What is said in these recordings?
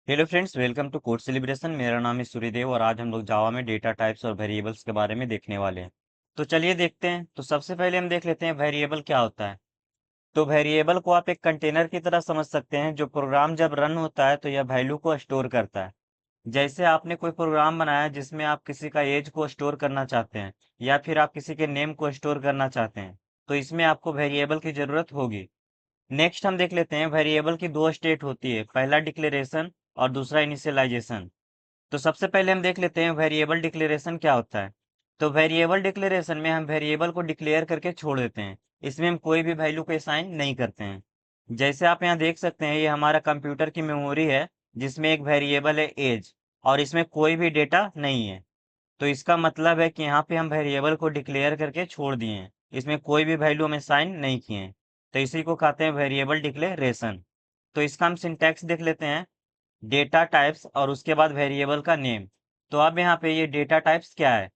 Hello friends, welcome to code celebration. मेरा नाम है सूर्यदेव और आज हम लोग जावा में डेटा टाइप्स और वेरिएबल्स के बारे में देखने वाले हैं। तो चलिए देखते हैं। तो सबसे पहले हम देख लेते हैं वेरिएबल क्या होता है। तो वेरिएबल को आप एक कंटेनर की तरह समझ सकते हैं। जो प्रोग्राम जब रन होता है तो यह वैल्यू को स्टोर करता है। जैसे आपने कोई प्रोग्राम बनाया जिसमें आप किसी का एज को स्टोर करना चाहते हैं या फिर आप किसी के नेम को स्टोर करना चाहते हैं, तो इसमें आपको वेरिएबल की ज़रूरत होगी। नेक्स्ट हम देख लेते हैं वेरिएबल की दो स्टेट होती है, पहला डिक्लेरेशन और दूसरा इनिशियलाइजेशन। तो सबसे पहले हम देख लेते हैं वेरिएबल डिक्लेरेशन क्या होता है। तो वेरिएबल डिक्लेरेशन में हम वेरिएबल को डिक्लेयर करके छोड़ देते हैं। इसमें हम कोई भी वैल्यू को असाइन नहीं करते हैं। जैसे आप यहाँ देख सकते हैं, ये हमारा कंप्यूटर की मेमोरी है जिसमें एक वेरिएबल है एज और इसमें कोई भी डेटा नहीं है। तो इसका मतलब है कि यहाँ पे हम वेरिएबल को डिक्लेयर करके छोड़ दिए हैं, इसमें कोई भी वैल्यू हम असाइन नहीं किए हैं। तो इसी को कहते हैं वेरिएबल डिक्लेरेशन। तो इसका हम सिंटैक्स देख लेते हैं, डेटा टाइप्स और उसके बाद वेरिएबल का नेम। तो अब यहाँ पे ये डेटा टाइप्स क्या है।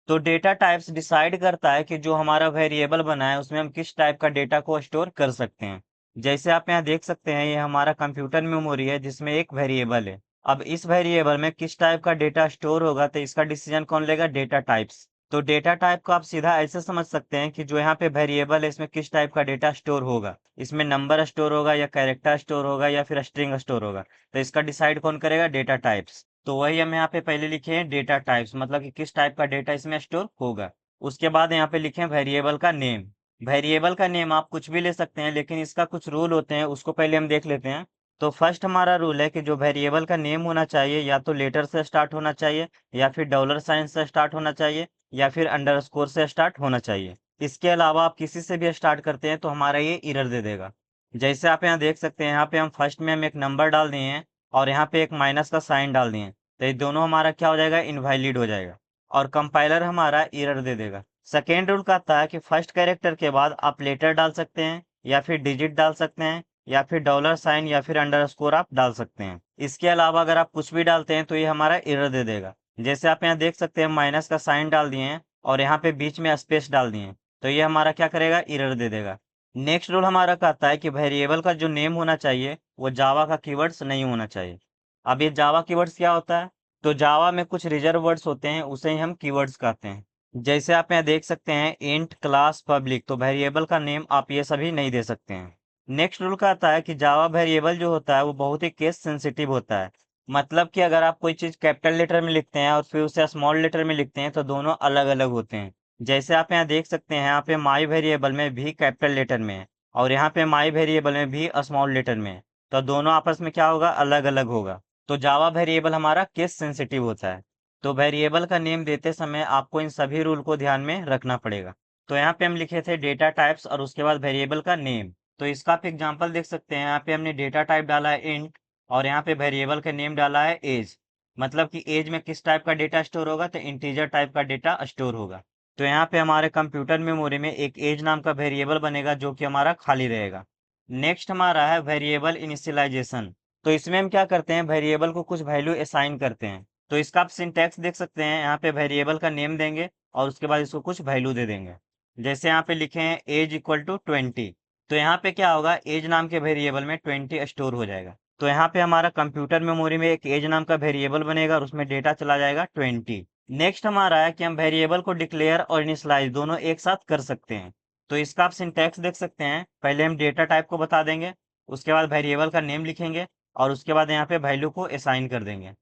तो डेटा टाइप्स डिसाइड करता है कि जो हमारा वेरिएबल बना है उसमें हम किस टाइप का डेटा को स्टोर कर सकते हैं। जैसे आप यहाँ देख सकते हैं, ये हमारा कंप्यूटर मेमोरी है जिसमें एक वेरिएबल है। अब इस वेरिएबल में किस टाइप का डेटा स्टोर होगा तो इसका डिसीजन कौन लेगा, डेटा टाइप्स। तो डेटा टाइप को आप सीधा ऐसे समझ सकते हैं कि जो यहाँ पे वेरिएबल है इसमें किस टाइप का डेटा स्टोर होगा। इसमें नंबर स्टोर होगा या कैरेक्टर स्टोर होगा या फिर स्ट्रिंग स्टोर होगा। तो इसका डिसाइड कौन करेगा, डेटा टाइप्स। तो वही हम यहाँ पे पहले लिखे हैं डेटा टाइप्स, मतलब कि किस टाइप का डेटा इसमें स्टोर होगा। उसके बाद यहाँ पे लिखे वेरिएबल का नेम। वेरिएबल का नेम आप कुछ भी ले सकते हैं, लेकिन इसका कुछ रूल होते हैं, उसको पहले हम देख लेते हैं। तो फर्स्ट हमारा रूल है कि जो वेरिएबल का नेम होना चाहिए या तो लेटर से स्टार्ट होना चाहिए या फिर डॉलर साइन से स्टार्ट होना चाहिए या फिर अंडरस्कोर से स्टार्ट होना चाहिए। इसके अलावा आप किसी से भी स्टार्ट करते हैं तो हमारा ये एरर दे देगा। जैसे आप यहाँ देख सकते हैं, यहाँ पे हम फर्स्ट में हम एक नंबर डाल दिए हैं और यहाँ पे एक माइनस का साइन डाल दिए हैं। तो ये दोनों हमारा क्या हो जाएगा, इनवैलिड हो जाएगा और कंपाइलर हमारा एरर दे देगा। सेकेंड रूल कहता है कि फर्स्ट कैरेक्टर के बाद आप लेटर डाल सकते हैं या फिर डिजिट डाल सकते हैं या फिर डॉलर साइन या फिर अंडरस्कोर आप डाल सकते हैं। इसके अलावा अगर आप कुछ भी डालते हैं तो ये हमारा एरर दे देगा। जैसे आप यहाँ देख सकते हैं, माइनस का साइन डाल दिए हैं और यहाँ पे बीच में स्पेस डाल दिए हैं, तो ये हमारा क्या करेगा, एरर दे देगा। नेक्स्ट रूल हमारा कहता है कि वेरिएबल का जो नेम होना चाहिए वो जावा का कीवर्ड्स नहीं होना चाहिए। अब ये जावा कीवर्ड्स क्या होता है। तो जावा में कुछ रिजर्व वर्ड्स होते हैं, उसे ही हम कीवर्ड्स कहते हैं। जैसे आप यहाँ देख सकते हैं, इंट, क्लास, पब्लिक, तो वेरिएबल का नेम आप ये सभी नहीं दे सकते हैं। नेक्स्ट रूल कहता है कि जावा वेरिएबल जो होता है वो बहुत ही केस सेंसिटिव होता है। मतलब कि अगर आप कोई चीज़ कैपिटल लेटर में लिखते हैं और फिर उसे स्मॉल लेटर में लिखते हैं तो दोनों अलग अलग होते हैं। जैसे आप यहाँ देख सकते हैं, यहाँ पे माई वेरिएबल में भी कैपिटल लेटर में है और यहाँ पे माई वेरिएबल में भी स्मॉल लेटर में है। तो दोनों आपस में क्या होगा, अलग अलग होगा। तो जावा वेरिएबल हमारा केस सेंसिटिव होता है। तो वेरिएबल का नेम देते समय आपको इन सभी रूल को ध्यान में रखना पड़ेगा। तो यहाँ पे हम लिखे थे डेटा टाइप्स और उसके बाद वेरिएबल का नेम। तो इसका आप एग्जांपल देख सकते हैं, यहाँ पे हमने डेटा टाइप डाला है इंट और यहाँ पे वेरिएबल का नेम डाला है एज। मतलब कि एज में किस टाइप का डेटा स्टोर होगा, तो इंटीजर टाइप का डेटा स्टोर होगा। तो यहाँ पे हमारे कंप्यूटर मेमोरी में एक एज नाम का वेरिएबल बनेगा जो कि हमारा खाली रहेगा। नेक्स्ट हमारा है वेरिएबल इनिशियलाइजेशन। तो इसमें हम क्या करते हैं, वेरिएबल को कुछ वैल्यू असाइन करते हैं। तो इसका आप सिंटैक्स देख सकते हैं, यहाँ पे वेरिएबल का नेम देंगे और उसके बाद इसको कुछ वैल्यू दे देंगे। जैसे यहाँ पे लिखे हैं एज इक्वल टू 20। तो यहाँ पे क्या होगा, एज नाम के वेरिएबल में 20 स्टोर हो जाएगा। तो यहाँ पे हमारा कंप्यूटर मेमोरी में एक एज नाम का वेरिएबल बनेगा और उसमें डेटा चला जाएगा 20। नेक्स्ट हमारा है कि हम वेरिएबल को डिक्लेयर और इनिशियलाइज दोनों एक साथ कर सकते हैं। तो इसका आप सिंटैक्स देख सकते हैं, पहले हम डेटा टाइप को बता देंगे, उसके बाद वेरिएबल का नेम लिखेंगे और उसके बाद यहाँ पे वैल्यू को असाइन कर देंगे।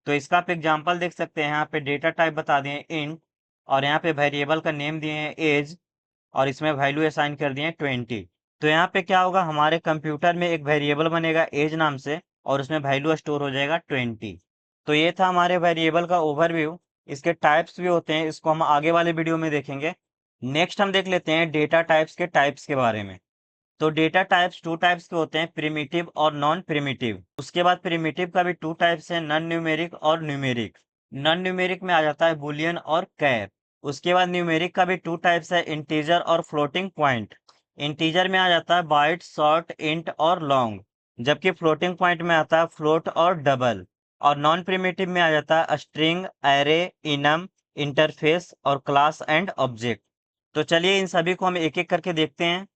तो इसका आप एग्जांपल देख सकते हैं, यहाँ पे डेटा टाइप बता दिए इंट और यहाँ पे वेरिएबल का नेम दिए हैं एज और इसमें वैल्यू असाइन कर दिए 20। तो यहाँ पे क्या होगा, हमारे कंप्यूटर में एक वेरिएबल बनेगा एज नाम से और उसमें वैल्यू स्टोर हो जाएगा 20। तो ये था हमारे वेरिएबल का ओवरव्यू। इसके टाइप्स भी होते हैं, इसको हम आगे वाले वीडियो में देखेंगे। नेक्स्ट हम देख लेते हैं डेटा टाइप्स के टाइप्स के बारे में। तो डेटा टाइप्स टू टाइप्स के होते हैं, प्रिमिटिव और नॉन प्रिमिटिव। उसके बाद प्रिमिटिव का भी टू टाइप्स है, नॉन न्यूमेरिक और न्यूमेरिक। नॉन न्यूमेरिक में आ जाता है बुलियन और कैर। उसके बाद न्यूमेरिक का भी टू टाइप्स है, इंटीजर और फ्लोटिंग पॉइंट। इंटीजर में आ जाता है बाइट, शॉर्ट, इंट और लॉन्ग। जबकि फ्लोटिंग पॉइंट में आता है फ्लोट और डबल। और नॉन प्रिमिटिव में आ जाता है स्ट्रिंग, एरे, इनम, इंटरफेस और क्लास एंड ऑब्जेक्ट। तो चलिए इन सभी को हम एक एक करके देखते हैं।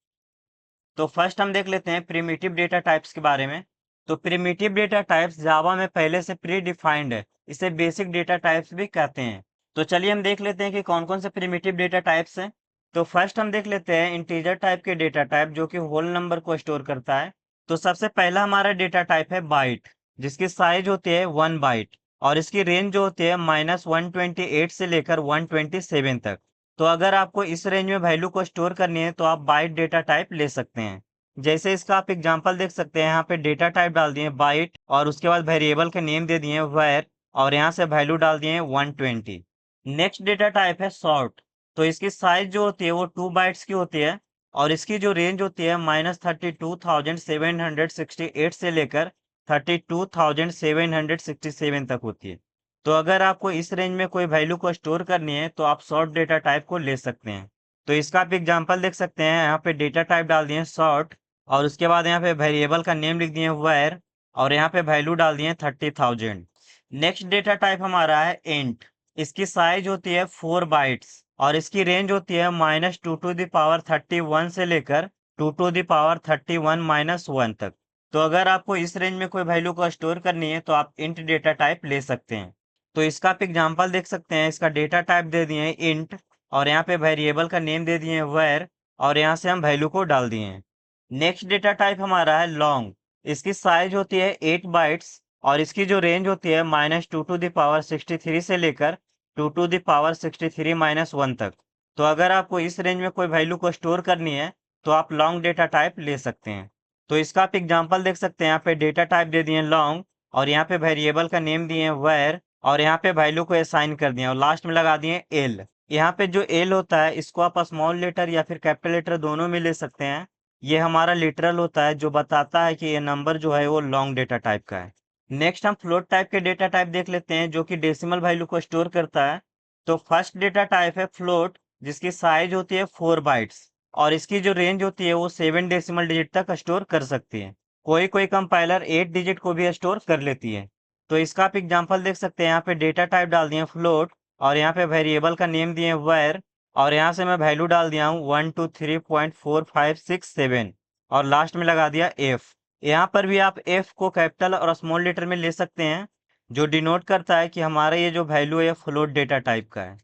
तो फर्स्ट हम देख लेते हैं प्रिमिटिव डेटा टाइप्स के बारे में। तो प्रिमिटिव डेटा टाइप्स जावा में पहले से प्री डिफाइंड है, इसे बेसिक डेटा टाइप्स भी कहते हैं। तो चलिए हम देख लेते हैं कि कौन कौन से प्रिमिटिव डेटा टाइप्स हैं। तो फर्स्ट हम देख लेते हैं इंटीजर टाइप के डेटा टाइप जो कि होल नंबर को स्टोर करता है। तो सबसे पहला हमारा डेटा टाइप है बाइट, जिसकी साइज होती है 1 बाइट और इसकी रेंज जो होती है -128 से लेकर 127 तक। तो अगर आपको इस रेंज में वैल्यू को स्टोर करनी है तो आप बाइट डेटा टाइप ले सकते हैं। जैसे इसका आप एग्जांपल देख सकते हैं, यहाँ पे डेटा टाइप डाल दिए बाइट और उसके बाद वेरिएबल के नेम दे दिए वेर और यहाँ से वैल्यू डाल दिए 120। नेक्स्ट डेटा टाइप है शॉर्ट। तो इसकी साइज जो होती है वो 2 बाइट्स की होती है और इसकी जो रेंज होती है -32,768 से लेकर 32,767 तक होती है। तो अगर आपको इस रेंज में कोई वैल्यू को स्टोर करनी है तो आप शॉर्ट डेटा टाइप को ले सकते हैं। तो इसका आप एग्जांपल देख सकते हैं, यहाँ पे डेटा टाइप डाल दिए शॉर्ट और उसके बाद यहाँ पे वेरिएबल का नेम लिख दिए वेर और यहाँ पे वैल्यू डाल दिए 30,000। नेक्स्ट डेटा टाइप हमारा है इंट। इसकी साइज होती है 4 बाइट्स और इसकी रेंज होती है -2 to the power 31 से लेकर 2 to the power 31 - 1 तक। तो अगर आपको इस रेंज में कोई वैल्यू को स्टोर करनी है तो आप इंट डेटा टाइप ले सकते हैं। तो इसका आप एग्जांपल देख सकते हैं, इसका डेटा टाइप दे दिए इंट और यहाँ पे वेरिएबल का नेम दे दिए वेर और यहाँ से हम वैल्यू को डाल दिए हैं। नेक्स्ट डेटा टाइप हमारा है लॉन्ग। इसकी साइज होती है 8 बाइट्स और इसकी जो रेंज होती है -2 to the power 63 से लेकर 2 to the power 63 - 1 तक। तो अगर आपको इस रेंज में कोई वैल्यू को स्टोर करनी है तो आप लॉन्ग डेटा टाइप ले सकते हैं। तो इसका आप एग्जांपल देख सकते हैं, यहाँ पे डेटा टाइप दे दिए लॉन्ग और यहाँ पे वेरिएबल का नेम दिए वेर और यहाँ पे वैल्यू को असाइन कर दिए और लास्ट में लगा दिए एल। यहाँ पे जो एल होता है इसको आप स्मॉल लेटर या फिर कैपिटल लेटर दोनों में ले सकते हैं। ये हमारा लिटरल होता है जो बताता है कि ये नंबर जो है वो लॉन्ग डेटा टाइप का है। नेक्स्ट हम फ्लोट टाइप के डेटा टाइप देख लेते हैं जो कि डेसिमल वैल्यू को स्टोर करता है। तो फर्स्ट डेटा टाइप है फ्लोट, जिसकी साइज होती है 4 बाइट्स और इसकी जो रेंज होती है वो 7 डेसिमल डिजिट तक स्टोर कर सकती है। कोई कोई कंपाइलर 8 डिजिट को भी स्टोर कर लेती है। तो इसका आप एग्जांपल देख सकते हैं, यहाँ पे डेटा टाइप डाल दिए फ्लोट और यहाँ पे वेरिएबल का नेम दिए वेर और यहाँ से मैं वैल्यू डाल दिया हूँ 123.4567 और लास्ट में लगा दिया एफ। यहाँ पर भी आप एफ को कैपिटल और स्मॉल लेटर में ले सकते हैं, जो डिनोट करता है कि हमारा ये जो वैल्यू है फ्लोट डेटा टाइप का है।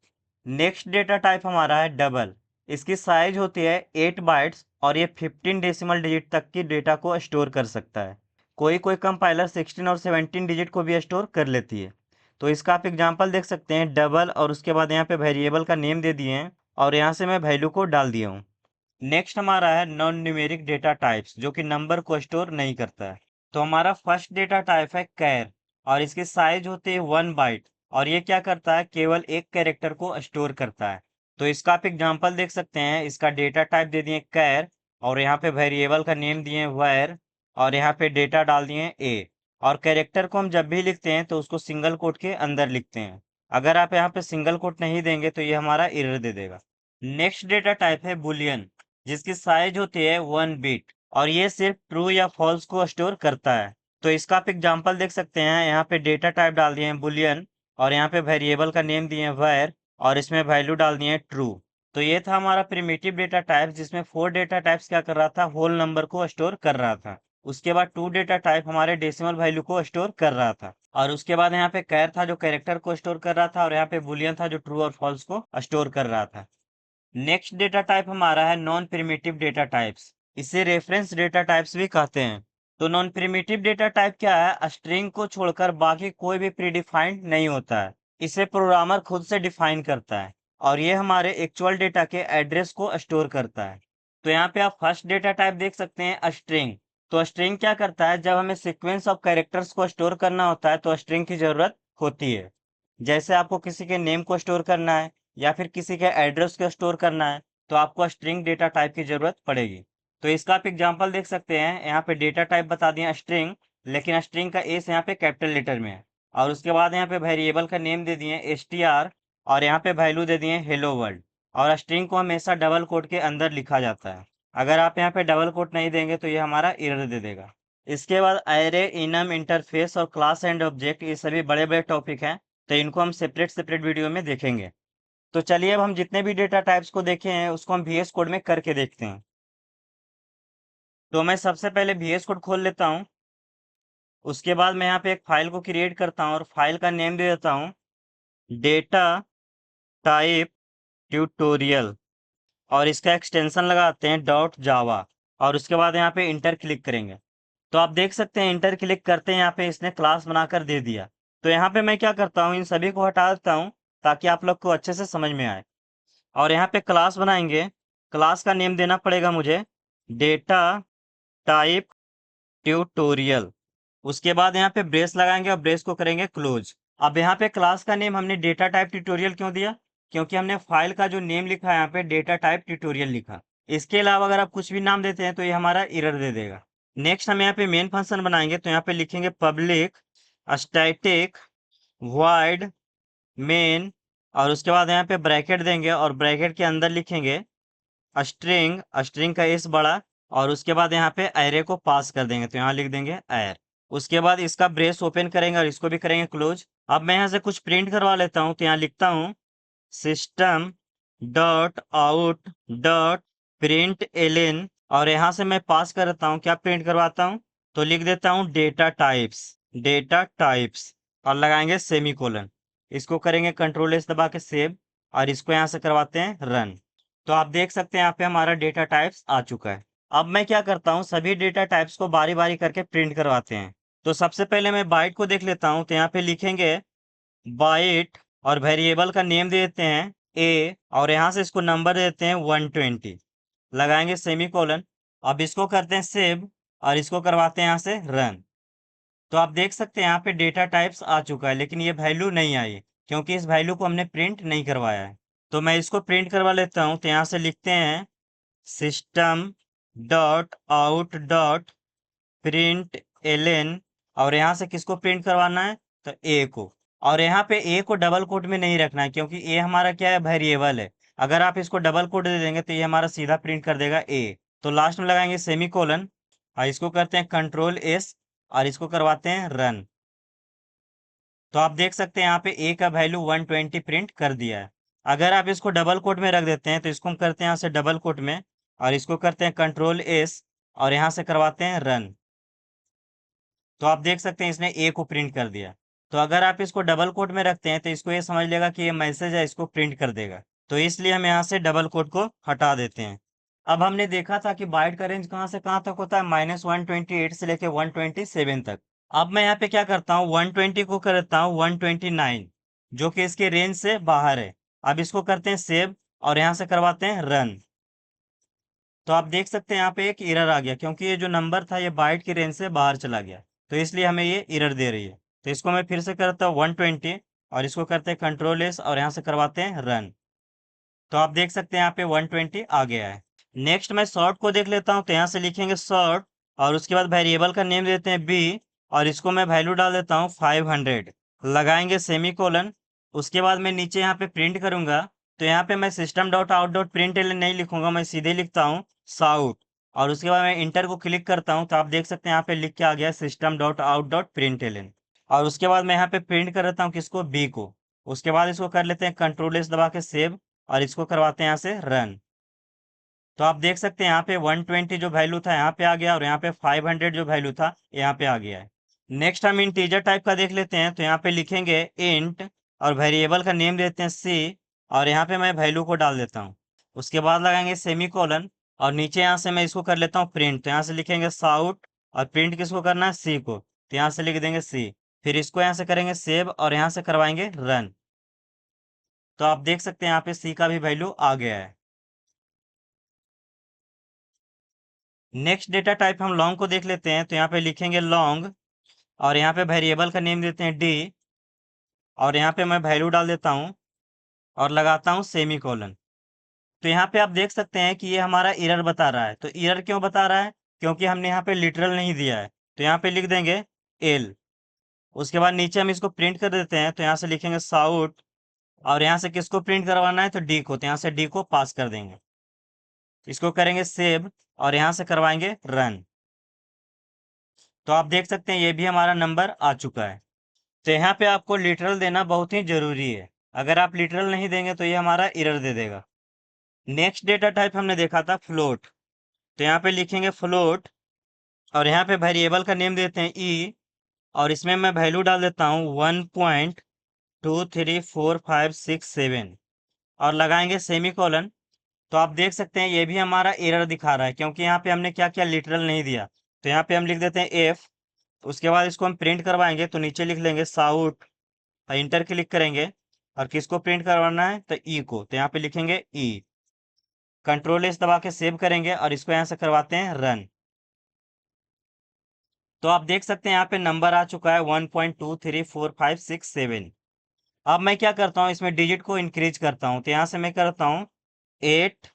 नेक्स्ट डेटा टाइप हमारा है डबल। इसकी साइज होती है 8 बाइट्स और ये 15 डेसिमल डिजिट तक की डेटा को स्टोर कर सकता है। कोई कोई कंपाइलर 16 और 17 डिजिट को भी स्टोर कर लेती है। तो इसका आप एग्जांपल देख सकते हैं, डबल और उसके बाद यहाँ पे वेरिएबल का नेम दे दिए हैं और यहाँ से मैं वैल्यू को डाल दिया हूँ। नेक्स्ट हमारा है नॉन न्यूमेरिक डेटा टाइप्स जो कि नंबर को स्टोर नहीं करता है। तो हमारा फर्स्ट डेटा टाइप है कैर और इसकी साइज होती है 1 बाइट और ये क्या करता है, केवल एक कैरेक्टर को स्टोर करता है। तो इसका आप एग्जांपल देख सकते हैं, इसका डेटा टाइप दे दिए कैर और यहाँ पे वेरिएबल का नेम दिए वेर और यहाँ पे डेटा डाल दिए ए और कैरेक्टर को हम जब भी लिखते हैं तो उसको सिंगल कोट के अंदर लिखते हैं। अगर आप यहाँ पे सिंगल कोट नहीं देंगे तो ये हमारा एरर दे देगा। नेक्स्ट डेटा टाइप है बुलियन, जिसकी साइज होती है 1 बिट और ये सिर्फ ट्रू या फॉल्स को स्टोर करता है। तो इसका आप एग्जांपल देख सकते हैं, यहाँ पे डेटा टाइप डाल दिए हैं बुलियन और यहाँ पे वेरिएबल का नेम दिए हैं वेर और इसमें वैल्यू डाल दिए हैं ट्रू। तो ये था हमारा प्रिमिटिव डेटा टाइप जिसमें 4 डेटा टाइप्स क्या कर रहा था, होल नंबर को स्टोर कर रहा था। उसके बाद 2 डेटा टाइप हमारे डेसिमल वैल्यू को स्टोर कर रहा था और उसके बाद यहाँ पे कैर था जो कैरेक्टर को स्टोर कर रहा था और यहाँ पे बुलियन था जो ट्रू और फॉल्स को स्टोर कर रहा था। नेक्स्ट डेटा टाइप हमारा है नॉन प्रिमिटिव डेटा टाइप्स। इसे रेफरेंस डेटा टाइप्स भी कहते हैं। तो नॉन प्रिमिटिव डेटा टाइप क्या है, स्ट्रिंग को छोड़कर बाकी कोई भी प्रीडिफाइंड नहीं होता है। इसे प्रोग्रामर खुद से डिफाइन करता है और ये हमारे एक्चुअल डेटा के एड्रेस को स्टोर करता है। तो यहाँ पे आप फर्स्ट डेटा टाइप देख सकते हैं स्ट्रिंग। तो स्ट्रिंग क्या करता है, जब हमें सीक्वेंस ऑफ कैरेक्टर्स को स्टोर करना होता है तो स्ट्रिंग की जरूरत होती है। जैसे आपको किसी के नेम को स्टोर करना है या फिर किसी के एड्रेस को स्टोर करना है तो आपको स्ट्रिंग डेटा टाइप की जरूरत पड़ेगी। तो इसका आप एग्जांपल देख सकते हैं, यहाँ पे डेटा टाइप बता दिया स्ट्रिंग, लेकिन स्ट्रिंग का एस यहाँ पे कैपिटल लेटर में है और उसके बाद यहाँ पे वेरिएबल का नेम दे दिए str और यहाँ पे वैल्यू दे दिए हेलो वर्ल्ड और स्ट्रिंग को हमेशा डबल कोट के अंदर लिखा जाता है। अगर आप यहाँ पे डबल कोट नहीं देंगे तो ये हमारा एरर दे देगा। इसके बाद एरे, इनम, इंटरफेस और क्लास एंड ऑब्जेक्ट, ये सभी बड़े बड़े टॉपिक हैं तो इनको हम सेपरेट सेपरेट वीडियो में देखेंगे। तो चलिए अब हम जितने भी डेटा टाइप्स को देखे हैं उसको हम VS कोड में करके देखते हैं। तो मैं सबसे पहले VS कोड खोल लेता हूँ उसके बाद मैं यहाँ पे एक फाइल को क्रिएट करता हूँ और फाइल का नेम दे देता हूँ डेटा टाइप ट्यूटोरियल, और इसका एक्सटेंशन लगाते हैं डॉट जावा, और उसके बाद यहाँ पे इंटर क्लिक करेंगे। तो आप देख सकते हैं इंटर क्लिक करते हैं यहाँ पे इसने क्लास बनाकर दे दिया। तो यहाँ पे मैं क्या करता हूँ, इन सभी को हटा देता हूँ ताकि आप लोग को अच्छे से समझ में आए। और यहाँ पे क्लास बनाएंगे, क्लास का नेम देना पड़ेगा मुझे डेटा टाइप ट्यूटोरियल। उसके बाद यहाँ पे ब्रेस लगाएंगे और ब्रेस को करेंगे क्लोज। अब यहाँ पे क्लास का नेम हमने डेटा टाइप ट्यूटोरियल क्यों दिया, क्योंकि हमने फाइल का जो नेम लिखा है यहाँ पे डेटा टाइप ट्यूटोरियल लिखा। इसके अलावा अगर आप कुछ भी नाम देते हैं तो ये हमारा एरर दे देगा। नेक्स्ट हम यहाँ पे मेन फंक्शन बनाएंगे, तो यहाँ पे लिखेंगे पब्लिक स्टैटिक वॉइड मेन, और उसके बाद यहाँ पे ब्रैकेट देंगे और ब्रैकेट के अंदर लिखेंगे स्ट्रिंग, स्ट्रिंग का एस बड़ा, और उसके बाद यहाँ पे एरे को पास कर देंगे, तो यहाँ लिख देंगे एर। उसके बाद इसका ब्रेस ओपन करेंगे और इसको भी करेंगे क्लोज। अब मैं यहाँ से कुछ प्रिंट करवा लेता हूँ, तो यहाँ लिखता हूँ system dot out dot println, और यहाँ से मैं पास करता हूँ, क्या प्रिंट करवाता हूँ, तो लिख देता हूँ डेटा टाइप्स, डेटा टाइप्स, और लगाएंगे सेमी कोलन। इसको करेंगे कंट्रोल एस दबा के सेव, और इसको यहाँ से करवाते हैं रन। तो आप देख सकते हैं यहाँ पे हमारा डेटा टाइप्स आ चुका है। अब मैं क्या करता हूँ, सभी डेटा टाइप्स को बारी बारी करके प्रिंट करवाते हैं। तो सबसे पहले मैं बाइट को देख लेता हूँ, तो यहाँ पे लिखेंगे बाइट, और वेरिएबल का नेम दे देते हैं ए, और यहाँ से इसको नंबर देते हैं 120, लगाएंगे सेमी कोलन। अब इसको करते हैं सेव, और इसको करवाते हैं यहाँ से रन। तो आप देख सकते हैं यहाँ पे डेटा टाइप्स आ चुका है, लेकिन ये वैल्यू नहीं आई क्योंकि इस वैल्यू को हमने प्रिंट नहीं करवाया है। तो मैं इसको प्रिंट करवा लेता हूँ, तो यहाँ से लिखते हैं system dot out dot println, और यहाँ से किसको प्रिंट करवाना है, तो ए को। और यहाँ पे ए को डबल कोट में नहीं रखना है क्योंकि ए हमारा क्या है, वेरिएबल है। अगर आप इसको डबल कोट दे देंगे तो ये हमारा सीधा प्रिंट कर देगा ए। तो लास्ट में लगाएंगे सेमी कोलन, और इसको करते हैं कंट्रोल एस, और इसको करवाते हैं रन। तो आप देख सकते हैं यहाँ पे ए का वैल्यू 120 प्रिंट कर दिया है। अगर आप इसको डबल कोट में रख देते हैं तो इसको हम करते हैं यहाँ से डबल कोट में, और इसको करते हैं कंट्रोल एस, और यहाँ से करवाते हैं रन। तो आप देख सकते हैं इसने ए को प्रिंट कर दिया। तो अगर आप इसको डबल कोट में रखते हैं तो इसको ये समझ लेगा कि ये मैसेज है, इसको प्रिंट कर देगा। तो इसलिए हम यहाँ से डबल कोट को हटा देते हैं। अब हमने देखा था कि बाइट का रेंज कहाँ से कहाँ तक होता है, -128 से लेके 127 तक। अब मैं यहाँ पे क्या करता हूँ, 120 को करता हूँ 129, जो कि इसके रेंज से बाहर है। अब इसको करते हैं सेव, और यहाँ से करवाते हैं रन। तो आप देख सकते हैं यहाँ पे एक एरर आ गया क्योंकि ये जो नंबर था ये बाइट की रेंज से बाहर चला गया, तो इसलिए हमें ये एरर दे रही है। तो इसको मैं फिर से करता हूँ 120, और इसको करते हैं कंट्रोल एस, और यहाँ से करवाते हैं रन। तो आप देख सकते हैं यहाँ पे 120 आ गया है। नेक्स्ट मैं शॉर्ट को देख लेता हूँ, तो यहाँ से लिखेंगे शॉर्ट, और उसके बाद वेरिएबल का नेम देते हैं बी, और इसको मैं वैल्यू डाल देता हूँ 500, लगाएंगे सेमी कोलन। उसके बाद मैं नीचे यहाँ पे प्रिंट करूंगा, तो यहाँ पे मैं system dot out dot print नहीं लिखूंगा, मैं सीधे लिखता हूँ साउट, और उसके बाद मैं इंटर को क्लिक करता हूँ, तो आप देख सकते हैं यहाँ पे लिख के आ गया system dot out dot print. और उसके बाद मैं यहाँ पे प्रिंट कर देता हूँ किसको, बी को। उसके बाद इसको कर लेते हैं कंट्रोल एस दबा के सेव, और इसको करवाते हैं यहाँ से रन। तो आप देख सकते हैं यहाँ पे 120 जो वैल्यू था यहाँ पे आ गया, और यहाँ पे 500 जो वैल्यू था यहाँ पे आ गया है। नेक्स्ट हम इंटीजर टाइप का देख लेते हैं, तो यहाँ पे लिखेंगे इंट, और वेरिएबल का नेम देते हैं सी, और यहाँ पे मैं वैल्यू को डाल देता हूँ। उसके बाद लगाएंगे सेमी कोलन, और नीचे यहाँ से मैं इसको कर लेता हूँ प्रिंट, तो यहाँ से लिखेंगे साउट, और प्रिंट किसको करना है, सी को, तो यहाँ से लिख देंगे सी। फिर इसको यहाँ से करेंगे सेव, और यहाँ से करवाएंगे रन। तो आप देख सकते हैं यहाँ पे सी का भी वैल्यू आ गया है। नेक्स्ट डेटा टाइप हम लॉन्ग को देख लेते हैं, तो यहाँ पे लिखेंगे लॉन्ग, और यहाँ पे वेरिएबल का नेम देते हैं डी, और यहाँ पे मैं वैल्यू डाल देता हूँ, और लगाता हूँ सेमी कोलन। तो यहाँ पे आप देख सकते हैं कि ये हमारा एरर बता रहा है। तो एरर क्यों बता रहा है, क्योंकि हमने यहाँ पे लिटरल नहीं दिया है। तो यहाँ पे लिख देंगे एल। उसके बाद नीचे हम इसको प्रिंट कर देते हैं, तो यहाँ से लिखेंगे साउट, और यहाँ से किसको प्रिंट करवाना है, तो डी को, तो यहाँ से डी को पास कर देंगे। इसको करेंगे सेव, और यहाँ से करवाएंगे रन। तो आप देख सकते हैं ये भी हमारा नंबर आ चुका है। तो यहाँ पे आपको लिटरल देना बहुत ही जरूरी है। अगर आप लिटरल नहीं देंगे तो ये हमारा एरर दे देगा। नेक्स्ट डेटा टाइप हमने देखा था फ्लोट, तो यहाँ पे लिखेंगे फ्लोट, और यहाँ पे वेरिएबल का नेम देते हैं ई, और इसमें मैं वैल्यू डाल देता हूँ 1.23456 और लगाएंगे सेमीकोलन। तो आप देख सकते हैं ये भी हमारा एरर दिखा रहा है, क्योंकि यहाँ पे हमने क्या किया, लिटरल नहीं दिया। तो यहाँ पे हम लिख देते हैं एफ, उसके बाद इसको हम प्रिंट करवाएंगे तो नीचे लिख लेंगे साउट, इंटर क्लिक करेंगे और किसको प्रिंट करवाना है, तो ई को, तो यहाँ पे लिखेंगे ई। कंट्रोल एस दबा के सेव करेंगे और इसको यहाँ से करवाते हैं रन। तो आप देख सकते हैं यहाँ पे नंबर आ चुका है 1.23456 अब मैं क्या करता हूँ, इसमें डिजिट को इंक्रीज करता हूँ। तो यहाँ से मैं करता हूँ 8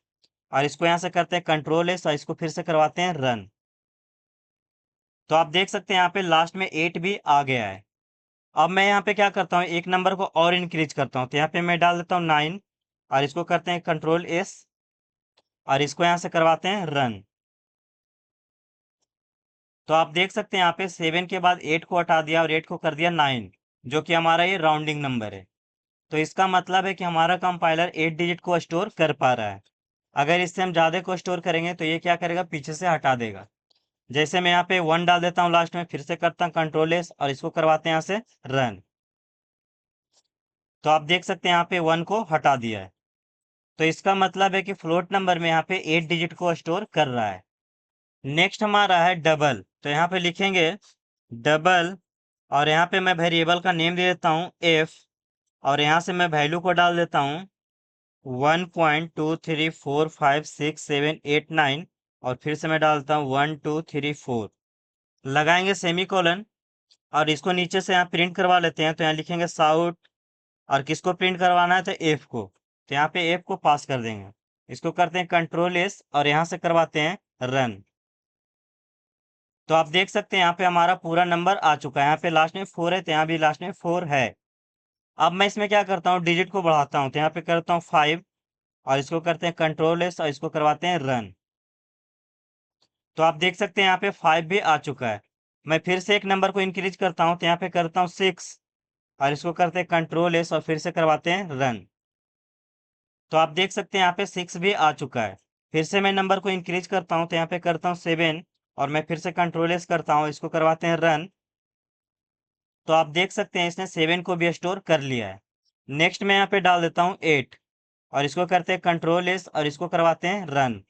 और इसको यहाँ से करते हैं कंट्रोल एस और इसको फिर से करवाते हैं रन। तो आप देख सकते हैं यहाँ पे लास्ट में 8 भी आ गया है। अब मैं यहाँ पे क्या करता हूँ, एक नंबर को और इंक्रीज करता हूँ। तो यहाँ पे मैं डाल देता हूँ 9 और इसको करते हैं कंट्रोल एस और इसको यहाँ से करवाते हैं रन। तो आप देख सकते हैं यहाँ पे 7 के बाद 8 को हटा दिया और 8 को कर दिया 9, जो कि हमारा ये राउंडिंग नंबर है। तो इसका मतलब है कि हमारा कंपाइलर 8 डिजिट को स्टोर कर पा रहा है। अगर इससे हम ज़्यादा को स्टोर करेंगे तो ये क्या करेगा, पीछे से हटा देगा। जैसे मैं यहाँ पे 1 डाल देता हूँ लास्ट में, फिर से करता हूँ कंट्रोल एस और इसको करवाते हैं यहाँ से रन। तो आप देख सकते हैं यहाँ पे 1 को हटा दिया है। तो इसका मतलब है कि फ्लोट नंबर में यहाँ पे 8 डिजिट को स्टोर कर रहा है। नेक्स्ट हमारा है डबल। तो यहाँ पे लिखेंगे डबल और यहाँ पे मैं वेरिएबल का नेम दे देता हूँ एफ और यहाँ से मैं वैल्यू को डाल देता हूँ 1.2345678 और फिर से मैं डालता हूँ 1234, लगाएंगे सेमीकोलन और इसको नीचे से यहाँ प्रिंट करवा लेते हैं। तो यहाँ लिखेंगे साउट और किसको प्रिंट करवाना है, तो एफ को। तो यहाँ पे एफ को पास कर देंगे, इसको करते हैं कंट्रोल एस और यहाँ से करवाते हैं रन। तो आप देख सकते हैं यहाँ पे हमारा पूरा नंबर आ चुका है। यहाँ पे लास्ट में 4 है तो यहाँ भी लास्ट में 4 है। अब मैं इसमें क्या करता हूँ, डिजिट को बढ़ाता हूँ। तो यहाँ पे करता हूँ 5 और इसको करते हैं कंट्रोल एस और इसको करवाते हैं रन। तो आप देख सकते हैं यहाँ पे 5 भी आ चुका है। मैं फिर से एक नंबर को इंक्रीज करता हूँ। तो यहाँ पे करता हूँ 6 और इसको करते हैं कंट्रोल एस और फिर से करवाते हैं रन। तो आप देख सकते हैं यहाँ पे 6 भी आ चुका है। फिर से मैं नंबर को इंक्रीज करता हूँ। तो यहाँ पे करता हूँ 7 और मैं फिर से कंट्रोल एस करता हूँ, इसको करवाते हैं रन। तो आप देख सकते हैं इसने 7 को भी स्टोर कर लिया है। नेक्स्ट मैं यहाँ पे डाल देता हूँ 8 और इसको करते हैं कंट्रोल एस और इसको करवाते हैं रन।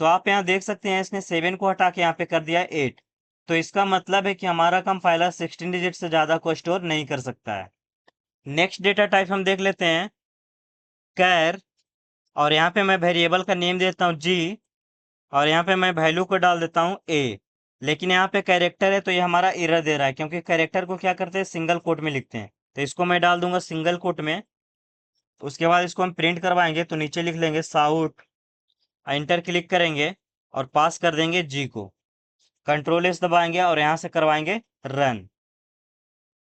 तो आप यहाँ देख सकते हैं इसने 7 को हटा के यहाँ पे कर दिया 8। तो इसका मतलब है कि हमारा कंपाइलर 16 डिजिट से ज़्यादा को स्टोर नहीं कर सकता है। नेक्स्ट डेटा टाइप हम देख लेते हैं कैर और यहाँ पे मैं वेरिएबल का नेम देता हूँ जी और यहाँ पे मैं वैल्यू को डाल देता हूँ ए। लेकिन यहाँ पे कैरेक्टर है तो ये हमारा एरर दे रहा है, क्योंकि कैरेक्टर को क्या करते हैं, सिंगल कोट में लिखते हैं। तो इसको मैं डाल दूंगा सिंगल कोट में। उसके बाद इसको हम प्रिंट करवाएंगे तो नीचे लिख लेंगे साउट, इंटर क्लिक करेंगे और पास कर देंगे जी को, कंट्रोल एस दबाएंगे और यहाँ से करवाएंगे रन।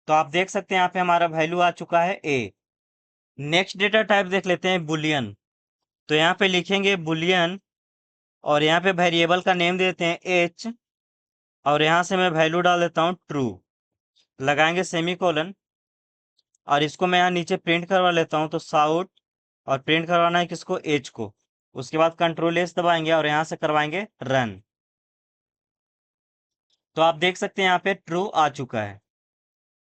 तो आप देख सकते हैं यहाँ पे हमारा वैल्यू आ चुका है ए। नेक्स्ट डेटा टाइप देख लेते हैं बुलियन। तो यहाँ पे लिखेंगे बुलियन और यहाँ पे वेरिएबल का नेम देते हैं एच और यहाँ से मैं वैल्यू डाल देता हूँ ट्रू, लगाएंगे सेमीकोलन और इसको मैं यहाँ नीचे प्रिंट करवा लेता हूँ। तो साउट और प्रिंट करवाना है किसको, एच को। उसके बाद कंट्रोल एस दबाएंगे और यहाँ से करवाएंगे रन। तो आप देख सकते हैं यहाँ पे ट्रू आ चुका है।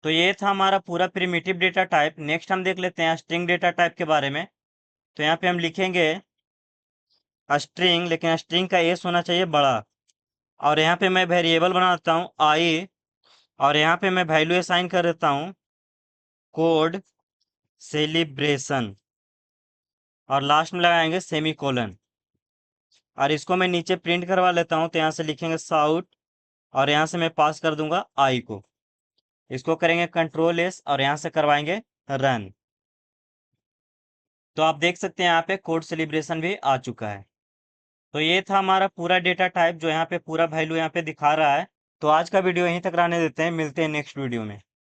तो ये था हमारा पूरा प्रिमिटिव डेटा टाइप। नेक्स्ट हम देख लेते हैं स्ट्रिंग डेटा टाइप के बारे में। तो यहाँ पे हम लिखेंगे स्ट्रिंग, लेकिन स्ट्रिंग का एस होना चाहिए बड़ा। और यहाँ पे मैं वेरिएबल बनाता हूँ आई और यहाँ पे मैं वैल्यू असाइन कर देता हूँ कोड सेलिब्रेशन और लास्ट में लगाएंगे सेमीकोलन और इसको मैं नीचे प्रिंट करवा लेता हूँ। तो यहाँ से लिखेंगे साउट और यहाँ से मैं पास कर दूंगा आई को, इसको करेंगे कंट्रोल एस और यहाँ से करवाएंगे रन। तो आप देख सकते हैं यहाँ पे कोड सेलिब्रेशन भी आ चुका है। तो ये था हमारा पूरा डेटा टाइप जो यहाँ पे पूरा वैल्यू यहाँ पे दिखा रहा है। तो आज का वीडियो यहीं तक रहने देते हैं, मिलते हैं नेक्स्ट वीडियो में।